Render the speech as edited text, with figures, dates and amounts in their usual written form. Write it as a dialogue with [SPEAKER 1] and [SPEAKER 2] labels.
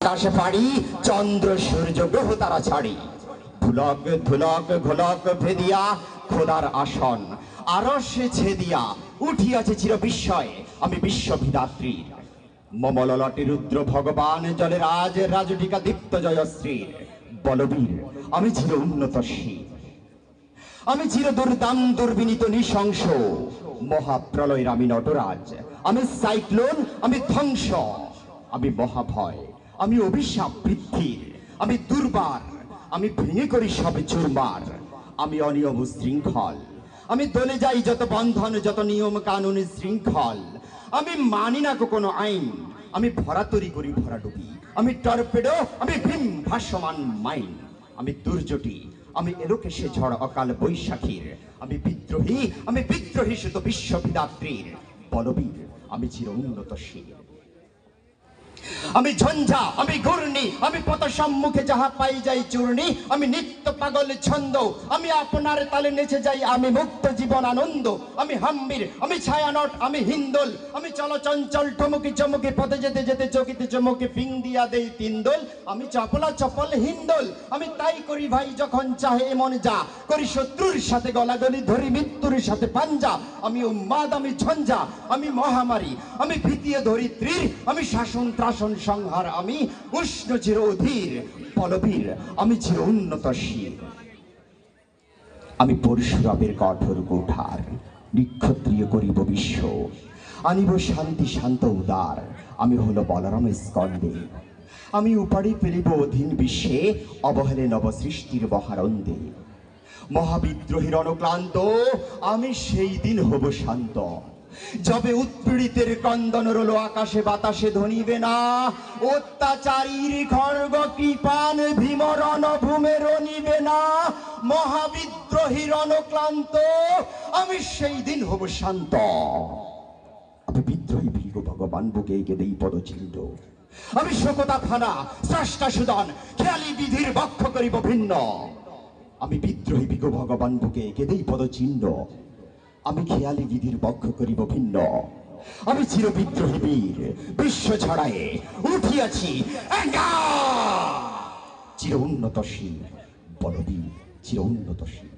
[SPEAKER 1] আকাশে পাড়ি চন্দ্র সূর্য গ্রহ তারা ছাড়ি ধুলক ধুলক ঘোলক ভেদিয়া খোদার আসন আরশে ছেদিয়া উঠিয়াছে চির বিস্ময়ে আমি বিশ্ববিধাত্রীর মমললটে রুদ্র ভগবান জলের রাজ রাজটিকা দীপ্ত জয়শ্রীর বলবীর আমি চির উন্নতশীল আমি চির দুর্দাম দুর্বিনীত নৃশংস মহাপ্রলয়ের আমি নটরাজ আমি সাইক্লোন আমি ধ্বংস আমি মহাভয় আমি অভিশাপ বৃদ্ধির আমি দুর্বার আমি ভেঙে করি সব চুরমার আমি অনিয়ম শৃঙ্খল আমি দলে যাই যত বন্ধন যত নিয়ম কানুন শৃঙ্খল আমি মানি না কোনো আইন আমি ভরাতরি করি ভরাডুবি আমি টর্পেডো আমি ভীম ভাসমান মাইন আমি দুর্জটি আমি এলোকেশে ঝড় অকাল বৈশাখীর আমি বিদ্রোহী শুধু বিশ্ববিধাত্রীর বলবীর আমি চির উন্নতশীল আমি ঝঞ্ঝা আমি ঘূর্ণি আমি পথ সম্মুখে যাহা পাই যাই চূর্ণি আমি নিত্য পাগল ছন্দ আমি আপনার তালে নেচে যাই আমি মুক্ত জীবন আনন্দ আমি হাম্বির আমি ছায়ানট আমি হিন্দোল আমি চলচঞ্চল ঠমকি চমকি পথে যেতে যেতে চকিতে চমকে ফিং দিয়া দেই তিনদোল আমি চপলা চপল হিন্দোল আমি তাই করি ভাই যখন চাহে মন যা করি শত্রুর সাথে গলাগলি ধরি মৃত্যুর সাথে পাঞ্জা আমি উন্মাদ আমি ঝঞ্ঝা আমি মহামারী আমি ভীতিয়ে ধরিত্রীর আমি শাসন ত্রাসন সংহার আমি উষ্ণ চির অধীর বলবীর আমি চির উন্নতশীল আমি পরশুরামের কঠোর কোঠার নিক্ষত্রিয় করিব বিশ্ব আনিব শান্তি শান্ত উদার আমি হলো বলরাম স্কন্দে আমি উপাড়ি ফেলিব অধীন বিশ্বে অবহেলে নব সৃষ্টির মহারন্দে মহাবিদ্রোহীর অনুক্লান্ত আমি সেই দিন হব শান্ত যবে উৎপীড়িতের ক্রন্দন রলো আকাশে বাতাসে ধ্বনিবে না অত্যাচারীর খড়গ কৃপান ভীমরণ ভূমে রনিবে না মহাবিদ্রোহীর অনুক্লান্ত আমি সেই দিন হব শান্ত আমি বিদ্রোহী ভীগ ভগবান বুকে গেদেই পদচিহ্ন আমি শোকতা ফানা স্রষ্টা সুদন খেয়ালি বিধির বক্ষ করিব ভিন্ন আমি বিদ্রোহী ভীগ ভগবান বুকে গেদেই পদচিহ্ন আমি খেয়ালি বিধির বক্ষ করিব ভিন্ন আমি চির বিদ্রোহী বীর বিশ্ব ছড়ায়ে উঠিয়াছি চির উন্নতশীল বলবীর চির উন্নতশীল।